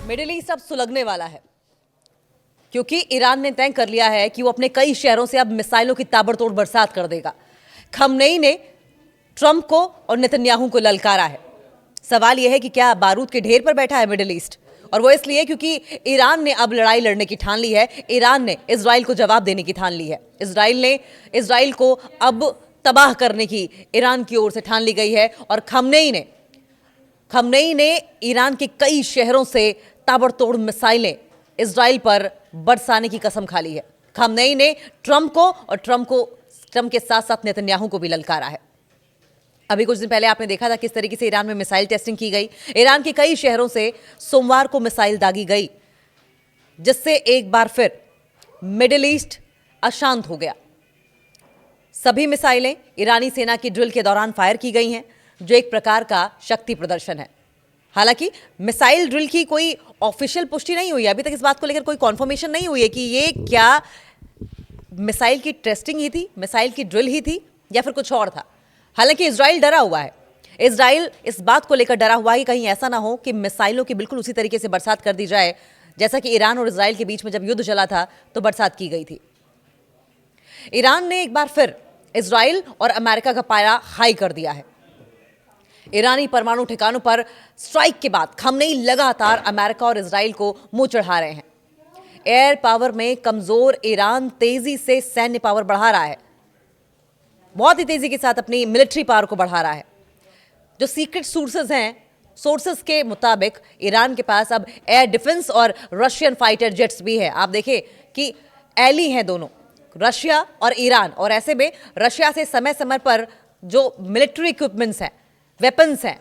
Middle east अब सुलगने वाला है क्योंकि ईरान ने तय कर लिया है कि वो अपने कई शहरों से अब मिसाइलों की ताबड़तोड़ बरसात कर देगा। खमनेई ने ट्रंप को और नेतन्याहू को ललकारा है। सवाल यह है कि क्या बारूद के ढेर पर बैठा है मिडिल ईस्ट, और वो इसलिए क्योंकि ईरान ने अब लड़ाई लड़ने की ठान ली है। ईरान ने इजराइल को जवाब देने की ठान ली है। इजराइल को अब तबाह करने की ईरान की ओर से ठान ली गई है। और खमनेई ने ईरान के कई शहरों से ताबड़तोड़ मिसाइलें इजराइल पर बरसाने की कसम खा ली है। खमनेई ने ट्रंप को और ट्रंप के साथ साथ नेतन्याहू को भी ललकारा है। अभी कुछ दिन पहले आपने देखा था किस तरीके से ईरान में मिसाइल टेस्टिंग की गई। ईरान के कई शहरों से सोमवार को मिसाइल दागी गई, जिससे एक बार फिर मिडिल ईस्ट अशांत हो गया। सभी मिसाइलें ईरानी सेना की ड्रिल के दौरान फायर की गई हैं, जो एक प्रकार का शक्ति प्रदर्शन है। हालांकि मिसाइल ड्रिल की कोई ऑफिशियल पुष्टि नहीं हुई है, अभी तक इस बात को लेकर कोई कॉन्फर्मेशन नहीं हुई है कि ये क्या मिसाइल की टेस्टिंग ही थी, मिसाइल की ड्रिल ही थी, या फिर कुछ और था। हालांकि इजराइल डरा हुआ है। इजराइल इस बात को लेकर डरा हुआ है कि कहीं ऐसा ना हो कि मिसाइलों की बिल्कुल उसी तरीके से बरसात कर दी जाए जैसा कि ईरान और इजराइल के बीच में जब युद्ध चला था तो बरसात की गई थी। ईरान ने एक बार फिर इजराइल और अमेरिका का पारा हाई कर दिया है। ईरानी परमाणु ठिकानों पर स्ट्राइक के बाद खमनेई लगातार अमेरिका और इजराइल को मुंह चढ़ा रहे हैं। एयर पावर में कमजोर ईरान तेजी से सैन्य पावर बढ़ा रहा है, बहुत ही तेजी के साथ अपनी मिलिट्री पावर को बढ़ा रहा है। जो सीक्रेट सोर्सेस के मुताबिक ईरान के पास अब एयर डिफेंस और रशियन फाइटर जेट्स भी है। आप देखें कि एली हैं दोनों, रशिया और ईरान, और ऐसे में रशिया से समय समय पर जो मिलिट्री इक्विपमेंट्स हैं, वेपन्स हैं,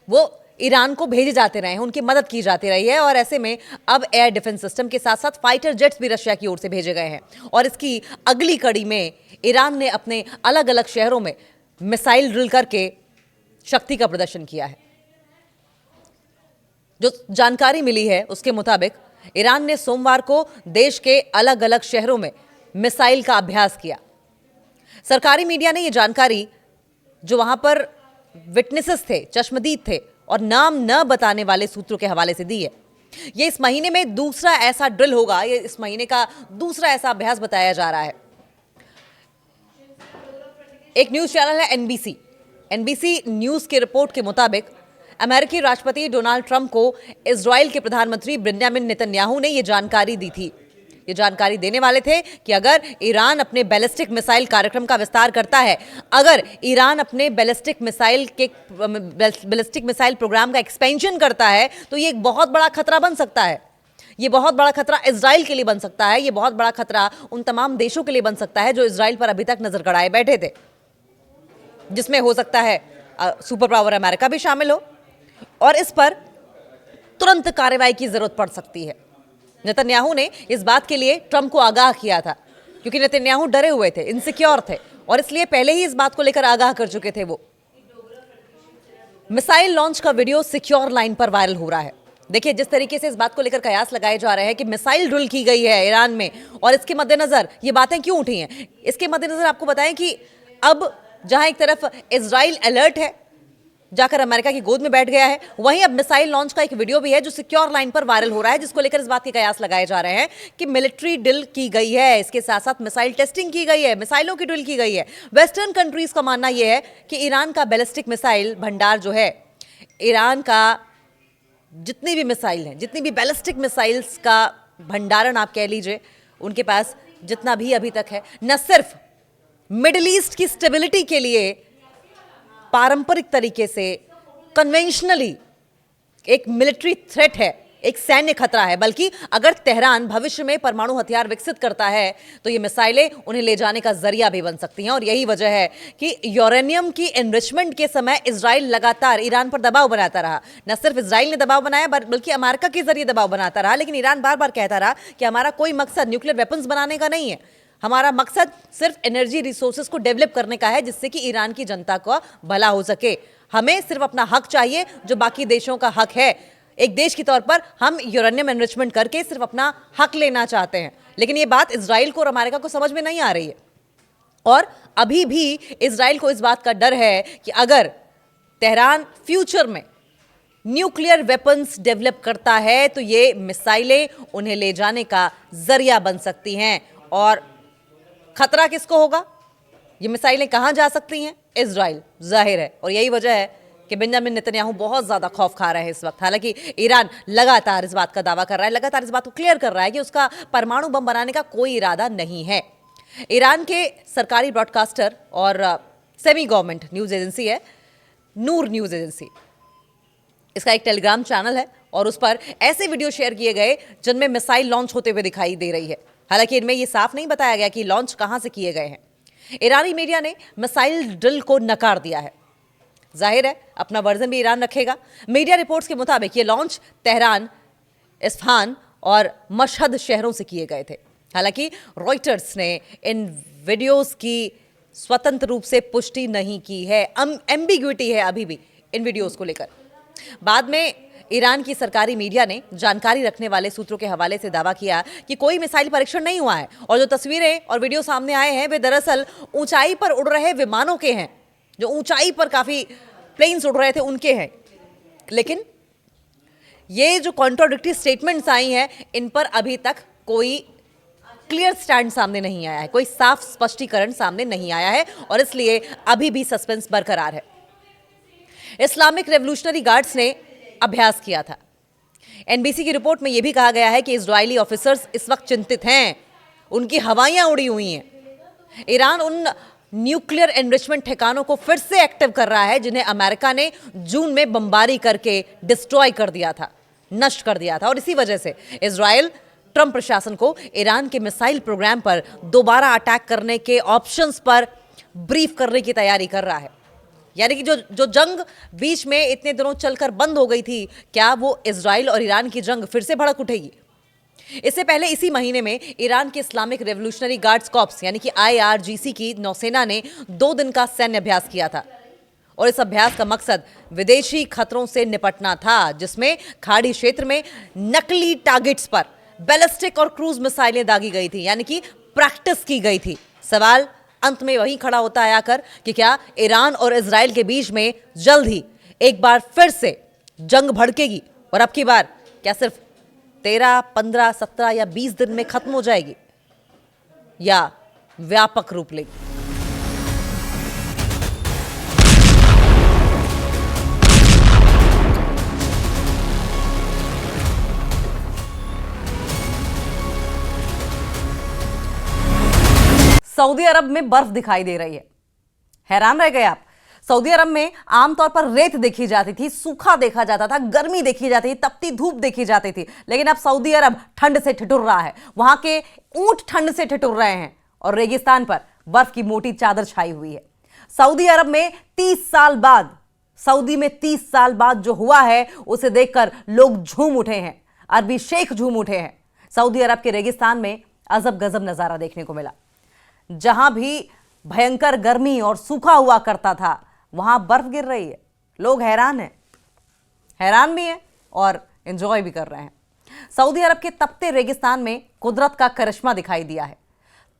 वो ईरान को भेजे जाते रहे हैं, उनकी मदद की जाती रही है। और ऐसे में अब एयर डिफेंस सिस्टम के साथ साथ फाइटर जेट्स भी रशिया की ओर से भेजे गए हैं। और इसकी अगली कड़ी में ईरान ने अपने अलग अलग शहरों में मिसाइल ड्रिल करके शक्ति का प्रदर्शन किया है। जो जानकारी मिली है उसके मुताबिक ईरान ने सोमवार को देश के अलग अलग शहरों में मिसाइल का अभ्यास किया। सरकारी मीडिया ने यह जानकारी, जो वहां पर विटनेसेस थे, चश्मदीद थे और नाम न बताने वाले सूत्रों के हवाले से दी है। यह इस महीने में दूसरा ऐसा ड्रिल होगा, यह इस महीने का दूसरा ऐसा अभ्यास बताया जा रहा है। एक न्यूज चैनल है एनबीसी न्यूज की रिपोर्ट के मुताबिक अमेरिकी राष्ट्रपति डोनाल्ड ट्रंप को इजराइल के प्रधानमंत्री बेंजामिन नेतन्याहू ने यह जानकारी दी थी। ये जानकारी देने वाले थे कि अगर ईरान अपने बैलिस्टिक मिसाइल कार्यक्रम का विस्तार करता है, अगर ईरान अपने बैलिस्टिक मिसाइल प्रोग्राम का एक्सपेंशन करता है, तो ये एक बहुत बड़ा खतरा बन सकता है। ये बहुत बड़ा खतरा इजराइल के लिए बन सकता है। ये बहुत बड़ा खतरा उन तमाम देशों के लिए बन सकता है जो इजराइल पर अभी तक नजर गड़ाए बैठे थे, जिसमें हो सकता है सुपर पावर अमेरिका भी शामिल हो, और इस पर तुरंत कार्रवाई की जरूरत पड़ सकती है। नेतन्याहू ने इस बात के लिए ट्रंप को आगाह किया था, क्योंकि नेतन्याहू डरे हुए थे, इनसिक्योर थे, और इसलिए पहले ही इस बात को लेकर आगाह कर चुके थे। वो मिसाइल लॉन्च का वीडियो सिक्योर लाइन पर वायरल हो रहा है। देखिए, जिस तरीके से इस बात को लेकर कयास लगाए जा रहे हैं कि मिसाइल ड्रिल की गई है ईरान में, और इसके मद्देनजर ये बातें क्यों उठी हैं, इसके मद्देनजर आपको बताएं कि अब जहां एक तरफ इजराइल अलर्ट है, जाकर अमेरिका की गोद में बैठ गया है, वहीं अब मिसाइल लॉन्च का एक वीडियो भी है जो सिक्योर लाइन पर वायरल हो रहा है, जिसको लेकर इस बात के कयास लगाए जा रहे हैं कि मिलिट्री ड्रिल की गई है, इसके साथ साथ मिसाइल टेस्टिंग की गई है, मिसाइलों की ड्रिल की गई है। वेस्टर्न कंट्रीज का मानना यह है कि ईरान का बैलिस्टिक मिसाइल भंडार जो है, ईरान का जितनी भी मिसाइल हैं, जितनी भी बैलिस्टिक मिसाइल्स का भंडारण आप कह लीजिए, उनके पास जितना भी अभी तक है, न सिर्फ मिडिल ईस्ट की स्टेबिलिटी के लिए पारंपरिक तरीके से कन्वेंशनली एक मिलिट्री थ्रेट है, एक सैन्य खतरा है, बल्कि अगर तेहरान भविष्य में परमाणु हथियार विकसित करता है तो ये मिसाइलें उन्हें ले जाने का जरिया भी बन सकती हैं। और यही वजह है कि यूरेनियम की एनरिचमेंट के समय इजराइल लगातार ईरान पर दबाव बनाता रहा। न सिर्फ इजराइल ने दबाव बनाया, बल्कि अमेरिका के जरिए दबाव बनाता रहा, लेकिन ईरान बार बार कहता रहा कि हमारा कोई मकसद न्यूक्लियर वेपन्स बनाने का नहीं है, हमारा मकसद सिर्फ एनर्जी रिसोर्सेज को डेवलप करने का है, जिससे कि ईरान की जनता का भला हो सके। हमें सिर्फ अपना हक चाहिए, जो बाकी देशों का हक है। एक देश के तौर पर हम यूरेनियम एनरिचमेंट करके सिर्फ अपना हक लेना चाहते हैं। लेकिन ये बात इजराइल को और अमेरिका को समझ में नहीं आ रही है, और अभी भी इजराइल को इस बात का डर है कि अगर तेहरान फ्यूचर में न्यूक्लियर वेपन्स डेवलप करता है तो ये मिसाइलें उन्हें ले जाने का जरिया बन सकती हैं। और खतरा किसको होगा? ये मिसाइलें कहां जा सकती हैं? इजराइल, जाहिर है। और यही वजह है कि बेंजामिन नेतन्याहू बहुत ज्यादा खौफ खा रहे हैं इस वक्त। हालांकि ईरान लगातार इस बात का दावा कर रहा है, लगातार इस बात को क्लियर कर रहा है कि उसका परमाणु बम बनाने का कोई इरादा नहीं है। ईरान के सरकारी ब्रॉडकास्टर और सेमी गवर्नमेंट न्यूज एजेंसी है नूर न्यूज एजेंसी, इसका एक टेलीग्राम चैनल है और उस पर ऐसे वीडियो शेयर किए गए जिनमें मिसाइल लॉन्च होते हुए दिखाई दे रही है। हालांकि इनमें यह साफ नहीं बताया गया कि लॉन्च कहां से किए गए हैं। ईरानी मीडिया ने मिसाइल ड्रिल को नकार दिया है। जाहिर है अपना वर्जन भी ईरान रखेगा। मीडिया रिपोर्ट्स के मुताबिक ये लॉन्च तेहरान, इस्फहान और मशहद शहरों से किए गए थे। हालांकि रॉयटर्स ने इन वीडियोस की स्वतंत्र रूप से पुष्टि नहीं की है। एम्बिग्विटी है अभी भी इन वीडियोस को लेकर। बाद में ईरान की सरकारी मीडिया ने जानकारी रखने वाले सूत्रों के हवाले से दावा किया कि कोई मिसाइल परीक्षण नहीं हुआ है और जो तस्वीरें और वीडियो सामने आए हैं वे दरअसल ऊंचाई पर उड़ रहे विमानों के हैं, जो ऊंचाई पर काफी प्लेन्स उड़ रहे थे उनके हैं। लेकिन ये जो कॉन्ट्राडिक्टरी स्टेटमेंट्स आई हैं इन पर अभी तक कोई क्लियर स्टैंड सामने नहीं आया है, कोई साफ स्पष्टीकरण सामने नहीं आया है और इसलिए अभी भी सस्पेंस बरकरार है। इस्लामिक रेवोल्यूशनरी गार्ड्स ने अभ्यास किया था। एनबीसी की रिपोर्ट में यह भी कहा गया है कि इजरायली ऑफिसर्स इस वक्त चिंतित हैं, उनकी हवाइयां उड़ी हुई हैं। ईरान उन न्यूक्लियर एनरिचमेंट ठिकानों को फिर से एक्टिव कर रहा है जिन्हें अमेरिका ने जून में बमबारी करके डिस्ट्रॉय कर दिया था, नष्ट कर दिया था। और इसी वजह से इजराइल ट्रंप प्रशासन को ईरान के मिसाइल प्रोग्राम पर दोबारा अटैक करने के ऑप्शंस पर ब्रीफ करने की तैयारी कर रहा है। यानी कि जो जंग बीच में इतने दिनों चलकर बंद हो गई थी, क्या वो इजराइल और ईरान की जंग फिर से भड़क उठेगी? इससे पहले इसी महीने में ईरान के इस्लामिक रेवोल्यूशनरी गार्ड्स कॉर्प्स यानी कि IRGC की नौसेना ने 2 दिन का सैन्य अभ्यास किया था और इस अभ्यास का मकसद विदेशी खतरों से निपटना था, जिसमें खाड़ी क्षेत्र में नकली टारगेट्स पर बैलिस्टिक और क्रूज मिसाइलें दागी गई थी, यानी कि प्रैक्टिस की गई थी। सवाल अंत में वही खड़ा होता है आकर कि क्या ईरान और इजराइल के बीच में जल्द ही एक बार फिर से जंग भड़केगी और अब की बार क्या सिर्फ 13, 15, 17 या 20 दिन में खत्म हो जाएगी या व्यापक रूप लेगी? सऊदी अरब में बर्फ दिखाई दे रही है। हैरान रह गए आप? सऊदी अरब में आमतौर पर रेत देखी जाती थी, सूखा देखा जाता था, गर्मी देखी जाती थी, तपती धूप देखी जाती थी। लेकिन अब सऊदी अरब ठंड से ठिठुर रहा है। वहां के ऊंट ठंड से ठिठुर रहे हैं और रेगिस्तान पर बर्फ की मोटी चादर छाई हुई है। सऊदी अरब में 30 साल बाद, सऊदी में 30 साल बाद जो हुआ है उसे देखकर लोग झूम उठे हैं, अरबी शेख झूम उठे हैं। सऊदी अरब के रेगिस्तान में अजब गजब नजारा देखने को मिला। जहां भी भयंकर गर्मी और सूखा हुआ करता था वहां बर्फ गिर रही है। लोग हैरान हैं, हैरान भी हैं और एंजॉय भी कर रहे हैं। सऊदी अरब के तपते रेगिस्तान में कुदरत का करिश्मा दिखाई दिया है।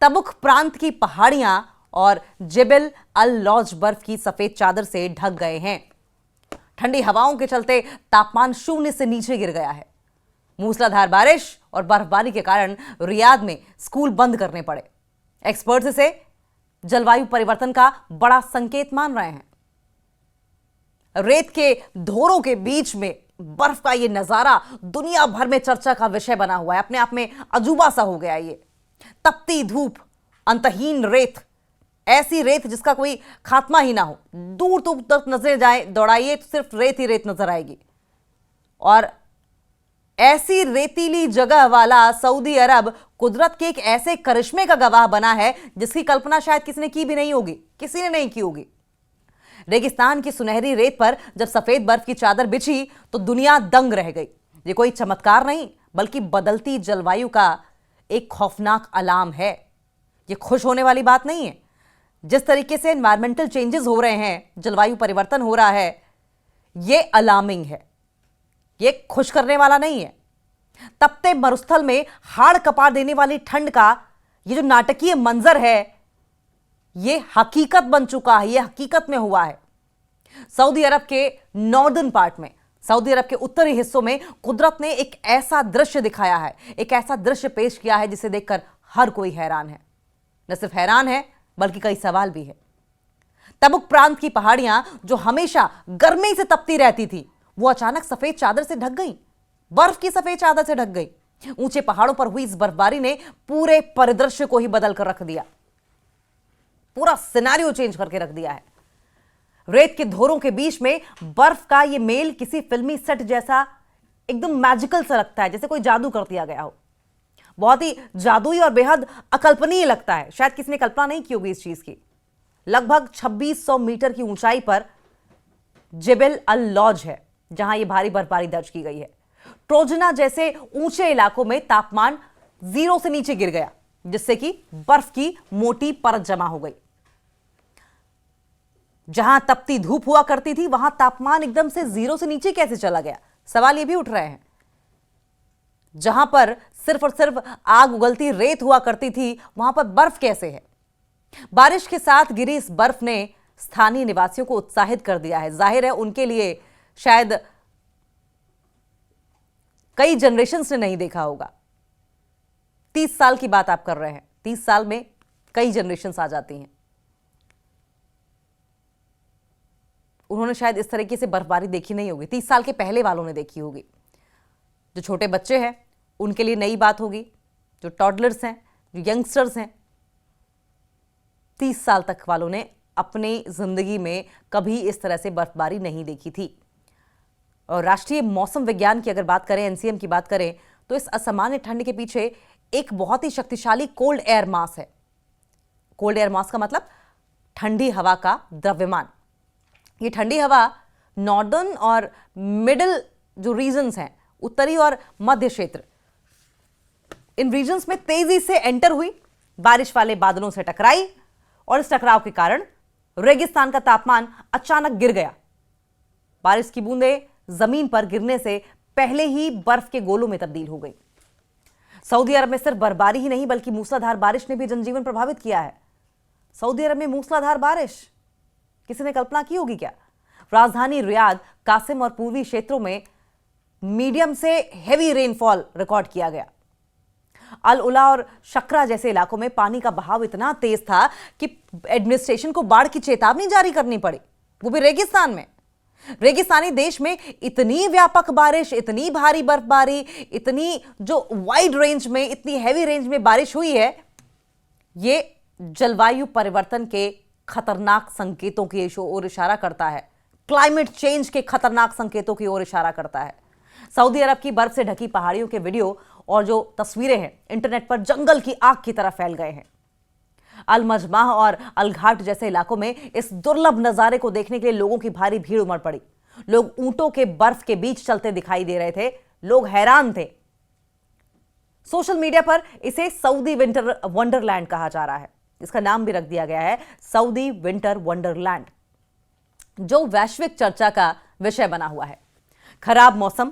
तबुक प्रांत की पहाड़ियां और जेबल अल लौज बर्फ की सफेद चादर से ढक गए हैं। ठंडी हवाओं के चलते तापमान 0 से नीचे गिर गया है। मूसलाधार बारिश और बर्फबारी के कारण रियाद में स्कूल बंद करने पड़े। एक्सपर्ट्स इसे जलवायु परिवर्तन का बड़ा संकेत मान रहे हैं। रेत के धोरों के बीच में बर्फ का यह नजारा दुनिया भर में चर्चा का विषय बना हुआ है। अपने आप में अजूबा सा हो गया ये। तपती धूप, अंतहीन रेत, ऐसी रेत जिसका कोई खात्मा ही ना हो। दूर दूर तक नजर जाए दौड़ाइए तो सिर्फ रेत ही रेत नजर आएगी। और ऐसी रेतीली जगह वाला सऊदी अरब कुदरत के एक ऐसे करिश्मे का गवाह बना है जिसकी कल्पना शायद किसी ने की भी नहीं होगी, किसी ने नहीं की होगी। रेगिस्तान की सुनहरी रेत पर जब सफेद बर्फ की चादर बिछी तो दुनिया दंग रह गई। ये कोई चमत्कार नहीं बल्कि बदलती जलवायु का एक खौफनाक अलार्म है। ये खुश होने वाली बात नहीं है। जिस तरीके से एनवायरमेंटल चेंजेस हो रहे हैं, जलवायु परिवर्तन हो रहा है, ये अलार्मिंग है, ये खुश करने वाला नहीं है। तपते मरुस्थल में हाड़ कपा देने वाली ठंड का ये जो नाटकीय मंजर है, ये हकीकत बन चुका है, ये हकीकत में हुआ है। सऊदी अरब के नॉर्दर्न पार्ट में सऊदी अरब के उत्तरी हिस्सों में कुदरत ने एक ऐसा दृश्य दिखाया है, एक ऐसा दृश्य पेश किया है जिसे देखकर हर कोई हैरान है। न सिर्फ हैरान है बल्कि कई सवाल भी है। तबुक प्रांत की पहाड़ियां जो हमेशा गर्मी से तपती रहती थी, वो अचानक सफेद चादर से ढक गई, बर्फ की सफेद चादर से ढक गई। ऊंचे पहाड़ों पर हुई इस बर्फबारी ने पूरे परिदृश्य को ही बदल कर रख दिया, पूरा सिनेरियो चेंज करके रख दिया है। रेत के धोरों के बीच में बर्फ का ये मेल किसी फिल्मी सेट जैसा एकदम मैजिकल सा लगता है, जैसे कोई जादू कर दिया गया हो। बहुत ही जादुई और बेहद अकल्पनीय लगता है। शायद किसी ने कल्पना नहीं की होगी इस चीज की। लगभग 2600 मीटर की ऊंचाई पर जेबल अल लौज है जहां यह भारी बर्फबारी दर्ज की गई है। ट्रोजना जैसे ऊंचे इलाकों में तापमान 0 से नीचे गिर गया, जिससे कि बर्फ की मोटी परत जमा हो गई। जहां तपती धूप हुआ करती थी वहां तापमान एकदम से 0 से नीचे कैसे चला गया, सवाल यह भी उठ रहे हैं। जहां पर सिर्फ और सिर्फ आग उगलती रेत हुआ करती थी, वहां पर बर्फ कैसे है? बारिश के साथ गिरी इस बर्फ ने स्थानीय निवासियों को उत्साहित कर दिया है। जाहिर है उनके लिए शायद कई जनरेशंस ने नहीं देखा होगा। 30 साल की बात आप कर रहे हैं, 30 साल में कई जनरेशंस आ जाती हैं। उन्होंने शायद इस तरीके से बर्फबारी देखी नहीं होगी, 30 साल के पहले वालों ने देखी होगी। जो छोटे बच्चे हैं उनके लिए नई बात होगी, जो टॉडलर्स हैं, जो यंगस्टर्स हैं। 30 साल तक वालों ने अपनी जिंदगी में कभी इस तरह से बर्फबारी नहीं देखी थी। और राष्ट्रीय मौसम विज्ञान की अगर बात करें, एनसीएम की बात करें, तो इस असामान्य ठंड के पीछे एक बहुत ही शक्तिशाली कोल्ड एयर मास है। कोल्ड एयर मास का मतलब ठंडी हवा का द्रव्यमान। ये ठंडी हवा नॉर्दर्न और मिडिल जो रीजन्स हैं, उत्तरी और मध्य क्षेत्र, इन रीजन्स में तेजी से एंटर हुई, बारिश वाले बादलों से टकराई और इस टकराव के कारण रेगिस्तान का तापमान अचानक गिर गया। बारिश की बूंदें जमीन पर गिरने से पहले ही बर्फ के गोलों में तब्दील हो गई। सऊदी अरब में सिर्फ बर्फबारी ही नहीं बल्कि मूसलाधार बारिश ने भी जनजीवन प्रभावित किया है। सऊदी अरब में मूसलाधार बारिश किसी ने कल्पना की होगी क्या? राजधानी रियाद, कासिम और पूर्वी क्षेत्रों में मीडियम से हेवी रेनफॉल रिकॉर्ड किया गया। अल उला और शकरा जैसे इलाकों में पानी का बहाव इतना तेज था कि एडमिनिस्ट्रेशन को बाढ़ की चेतावनी जारी करनी पड़ी, वो भी रेगिस्तान में। रेगिस्तानी देश में इतनी व्यापक बारिश, इतनी भारी बर्फबारी, इतनी जो वाइड रेंज में, इतनी हैवी रेंज में बारिश हुई है, ये जलवायु परिवर्तन के खतरनाक संकेतों की ओर इशारा करता है। क्लाइमेट चेंज के खतरनाक संकेतों की ओर इशारा करता है। सऊदी अरब की बर्फ से ढकी पहाड़ियों के वीडियो और जो तस्वीरें हैं इंटरनेट पर जंगल की आग की तरह फैल गए हैं। अल मजमाह और अल घाट जैसे इलाकों में इस दुर्लभ नजारे को देखने के लिए लोगों की भारी भीड़ उमड़ पड़ी। लोग ऊंटों के बर्फ के बीच चलते दिखाई दे रहे थे। लोग हैरान थे। सोशल मीडिया पर इसे सऊदी विंटर वंडरलैंड कहा जा रहा है। इसका नाम भी रख दिया गया है सऊदी विंटर वंडरलैंड, जो वैश्विक चर्चा का विषय बना हुआ है। खराब मौसम,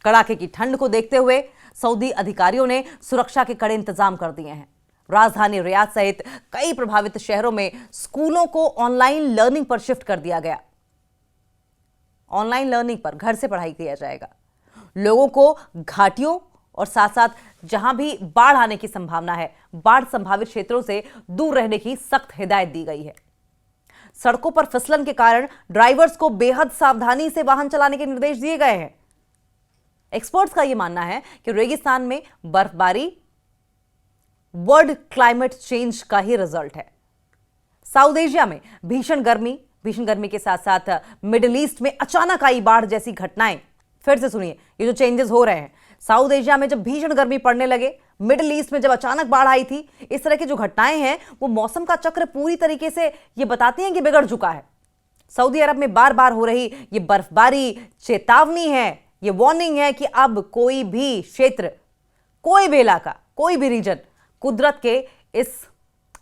कड़ाके की ठंड को देखते हुए सऊदी अधिकारियों ने सुरक्षा के कड़े इंतजाम कर दिए हैं। राजधानी रियाद सहित कई प्रभावित शहरों में स्कूलों को ऑनलाइन लर्निंग पर शिफ्ट कर दिया गया। ऑनलाइन लर्निंग पर, घर से पढ़ाई किया जाएगा। लोगों को घाटियों और साथ साथ जहां भी बाढ़ आने की संभावना है, बाढ़ संभावित क्षेत्रों से दूर रहने की सख्त हिदायत दी गई है। सड़कों पर फिसलन के कारण ड्राइवर्स को बेहद सावधानी से वाहन चलाने के निर्देश दिए गए हैं। एक्सपर्ट्स का यह मानना है कि रेगिस्तान में बर्फबारी वर्ल्ड क्लाइमेट चेंज का ही रिजल्ट है। साउथ एशिया में भीषण गर्मी के साथ साथ मिडिल ईस्ट में अचानक आई बाढ़ जैसी घटनाएं, फिर से सुनिए ये जो चेंजेस हो रहे हैं। साउथ एशिया में जब भीषण गर्मी पड़ने लगे, मिडिल ईस्ट में जब अचानक बाढ़ आई थी, इस तरह की जो घटनाएं हैं वो मौसम का चक्र पूरी तरीके से ये बताती हैं कि बिगड़ चुका है। सऊदी अरब में बार बार हो रही ये बर्फबारी चेतावनी है, ये वार्निंग है कि अब कोई भी क्षेत्र, कोई भी इलाका, कोई भी रीजन कुदरत के इस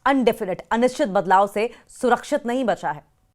अनडेफिनेट, अनिश्चित बदलाव से सुरक्षित नहीं बचा है।